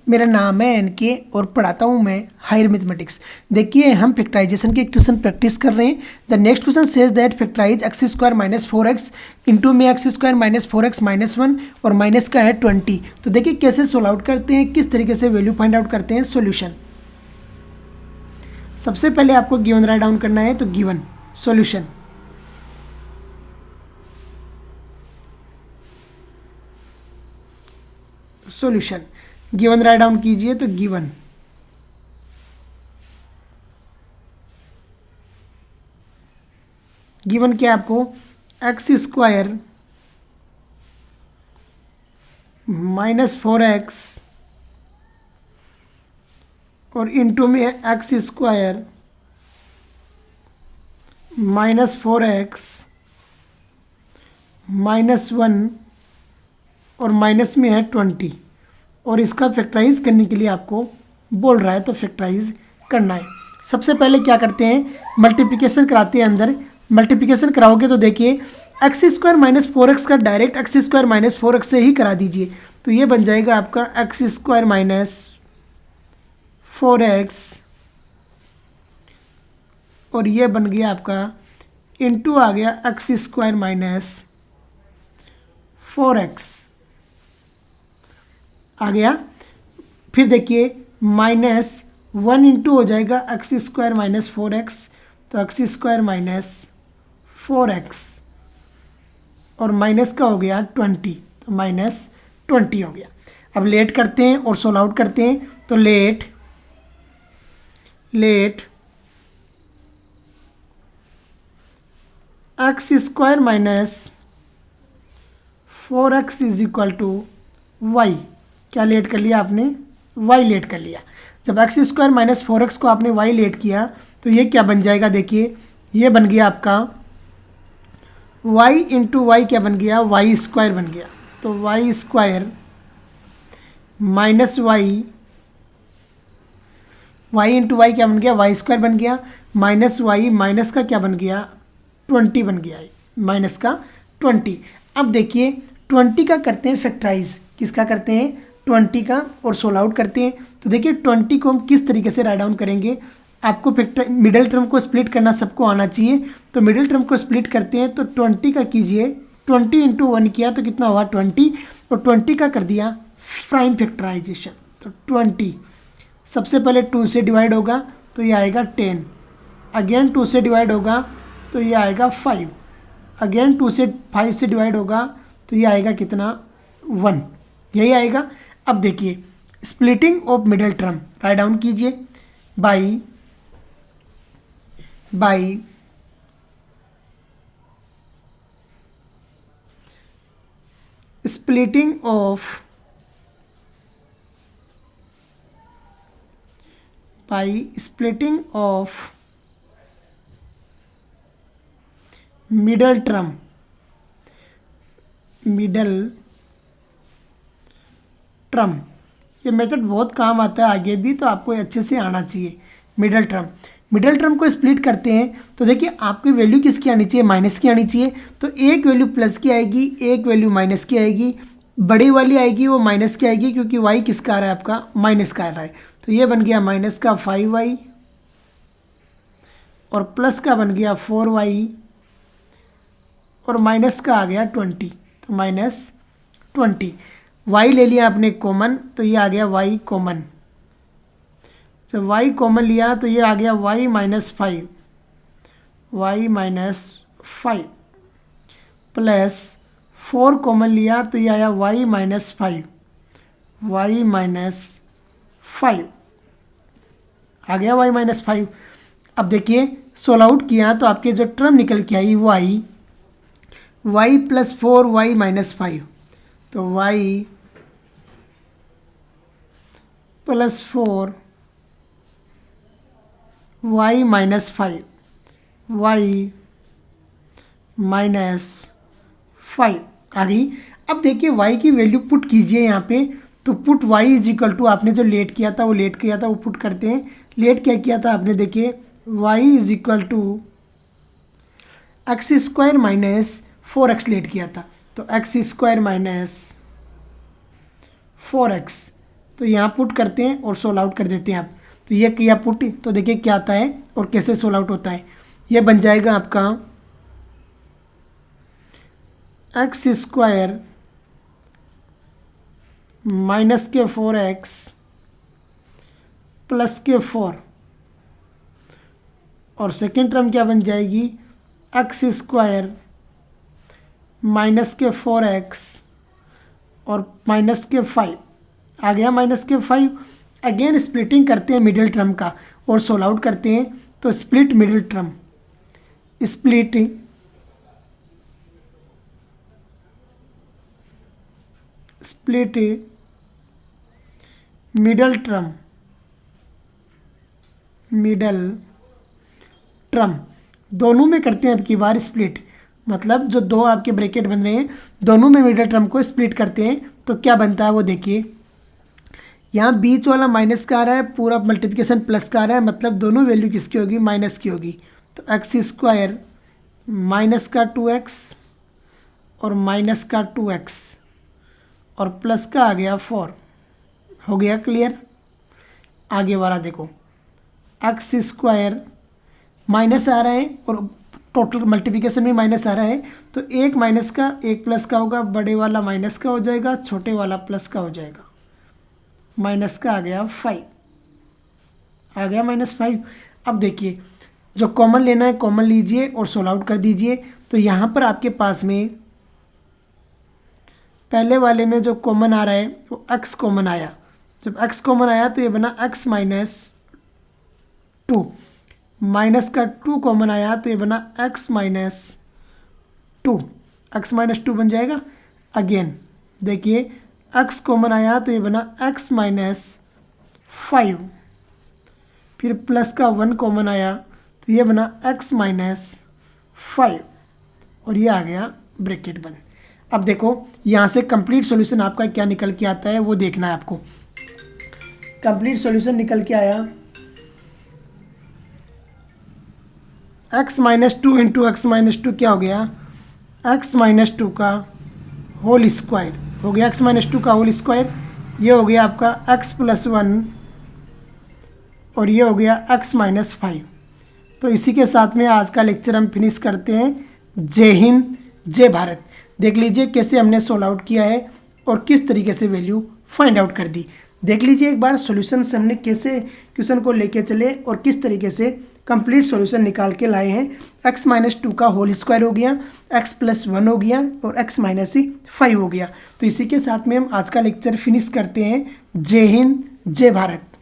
मेरा नाम है एनके और पढ़ाता हूँ मैं हायर मैथमेटिक्स। देखिए हम फैक्टराइजेशन के क्वेश्चन प्रैक्टिस कर रहे हैं। The next question says that factorise x square minus 4x into में x square minus 4x minus 1 और माइनस का है 20। तो देखिए कैसे सोल्व आउट करते हैं, किस तरीके से वैल्यू फाइंड आउट करते हैं। सॉल्यूशन सबसे पहले आपको गिवन राइट डाउन करना है, तो given solution solution given right down कीजिए, तो गिवन क्या है आपको, एक्स स्क्वायर माइनस 4x और इंटू में x square minus 4x minus 1 और माइनस में है 20 और इसका फैक्टराइज करने के लिए आपको बोल रहा है, तो फैक्टराइज करना है। सबसे पहले क्या करते हैं, मल्टीप्लिकेशन कराते हैं। अंदर मल्टीप्लिकेशन कराओगे तो देखिए एक्स स्क्वायर माइनस 4x का direct x square minus 4x से ही करा दीजिए, तो ये बन जाएगा आपका एक्स स्क्वायर माइनस 4x और ये बन गया आपका इंटू आ गया एक्स स्क्वायर माइनस 4x आ गया। फिर देखिए माइनस 1 इंटू हो जाएगा एक्स स्क्वायर माइनस 4x, तो एक्स स्क्वायर माइनस 4x और माइनस का हो गया 20, तो माइनस 20 हो गया। अब लेट करते हैं और सोल्व आउट करते हैं, तो let X square minus 4x is equal to Y. क्या लेट कर लिया आपने, y लेट कर लिया। जब एक्स स्क्वायर माइनस 4x को आपने y लेट किया तो ये क्या बन जाएगा, देखिए ये बन गया आपका y इंटू वाई, क्या बन गया, y स्क्वायर बन गया। तो y square minus Y, y into Y क्या बन गया, y स्क्वायर बन गया, माइनस वाई, माइनस का क्या बन गया 20 बन गया, माइनस का 20। अब देखिए 20 का करते हैं फैक्टराइज, किसका करते हैं 20 का, और सोल्व आउट करते हैं। तो देखिए 20 को हम किस तरीके से राइट डाउन करेंगे, आपको मिडिल टर्म को स्प्लिट करना सबको आना चाहिए। तो मिडिल टर्म को स्प्लिट करते हैं, तो 20 का कीजिए, 20 इंटू 1 किया तो कितना हुआ 20, और 20 का कर दिया प्राइम फैक्टराइजेशन। तो 20 सबसे पहले 2 से डिवाइड होगा तो ये आएगा 10, अगेन 2 से डिवाइड होगा तो ये आएगा 5, अगेन 2 से 5 से डिवाइड होगा तो ये आएगा कितना 1, यही आएगा। अब देखिए splitting of middle term write down कीजिए, by splitting of middle term, ये मेथड बहुत काम आता है आगे भी, तो आपको अच्छे से आना चाहिए। मिडल टर्म को स्प्लिट करते हैं तो देखिए आपकी वैल्यू किसकी आनी चाहिए, माइनस की आनी चाहिए। तो एक वैल्यू प्लस की आएगी, एक वैल्यू माइनस की आएगी, बड़ी वाली आएगी वो माइनस की आएगी क्योंकि y किसका आ रहा है, आपका माइनस का आ रहा है। तो ये बन गया माइनस का 5y और प्लस का बन गया 4y और माइनस का आ गया 20, तो माइनस 20। y ले लिया आपने कॉमन, तो ये आ गया y कॉमन। जब y कॉमन लिया तो ये आ गया y माइनस 5 प्लस 4 कॉमन लिया तो ये आया y माइनस 5 आ गया y माइनस 5। अब देखिए सोल्व आउट किया तो आपके जो टर्म निकल के आई वो आई y प्लस 4y माइनस 5, तो y plus 4 y minus 5 y minus 5 आ गई। अब देखिए y की वैल्यू पुट कीजिए यहाँ पे, तो put y is equal to, आपने जो लेट किया था वो पुट करते हैं। लेट क्या किया था आपने, देखिए y is equal to X square minus 4x let किया था, तो एक्स स्क्वायर माइनस 4x तो यहाँ पुट करते हैं और सोल्व आउट कर देते हैं आप। तो ये किया पुट, तो देखिए क्या आता है और कैसे सोल्व आउट होता है। ये बन जाएगा आपका एक्स स्क्वायर माइनस के 4x प्लस के 4, और सेकेंड टर्म क्या बन जाएगी, एक्स स्क्वायर माइनस के 4x और माइनस के 5 आ गया, माइनस के 5। अगेन स्प्लिटिंग करते हैं मिडिल टर्म का और सोल्व आउट करते हैं। तो split middle term, split middle term, दोनों में करते हैं अब की बार स्प्लिट, मतलब जो दो आपके ब्रैकेट बन रहे हैं दोनों में मिडिल टर्म को स्प्लिट करते हैं। तो क्या बनता है वो देखिए, यहाँ बीच वाला माइनस का आ रहा है, पूरा मल्टीप्लिकेशन प्लस का आ रहा है, मतलब दोनों वैल्यू किसकी होगी, माइनस की होगी। तो एक्स स्क्वायर माइनस का 2x और माइनस का 2x और प्लस का आ गया 4, हो गया क्लियर। आगे वाला देखो, एक्स स्क्वायर माइनस आ रहा है और टोटल मल्टीप्लिकेशन में माइनस आ रहा है, तो एक माइनस का एक प्लस का होगा, बड़े वाला माइनस का हो जाएगा, छोटे वाला प्लस का हो जाएगा। माइनस का आ गया 5, आ गया -5। अब देखिए जो कॉमन लेना है कॉमन लीजिए और सोल्व आउट कर दीजिए। तो यहाँ पर आपके पास में पहले वाले में जो कॉमन आ रहा है वो x कॉमन आया। जब x कॉमन आया तो ये बना x माइनस 2, माइनस का 2 कॉमन आया तो ये बना x माइनस 2, x माइनस 2 बन जाएगा। अगेन देखिए x कॉमन आया तो ये बना x माइनस 5, फिर प्लस का 1 कॉमन आया तो ये बना x माइनस 5 और ये आ गया ब्रैकेट बंद। अब देखो यहाँ से कंप्लीट सॉल्यूशन आपका क्या निकल के आता है वो देखना है आपको। कंप्लीट सॉल्यूशन निकल के आया x minus 2 into x minus 2 क्या हो गया, x माइनस 2 का होल स्क्वायर हो गया, x माइनस 2 का होल स्क्वायर। ये हो गया आपका x प्लस 1 और ये हो गया x माइनस 5। तो इसी के साथ में आज का लेक्चर हम फिनिश करते हैं। जय हिंद, जय भारत। देख लीजिए कैसे हमने सोल्व आउट किया है और किस तरीके से वैल्यू फाइंड आउट कर दी। देख लीजिए एक बार सॉल्यूशन से हमने कैसे क्वेश्चन को लेके चले और किस तरीके से कंप्लीट सॉल्यूशन निकाल के लाए हैं। x माइनस 2 का होल स्क्वायर हो गया, x प्लस 1 हो गया और x माइनस 5 हो गया। तो इसी के साथ में हम आज का लेक्चर फिनिश करते हैं। जय हिंद, जय भारत।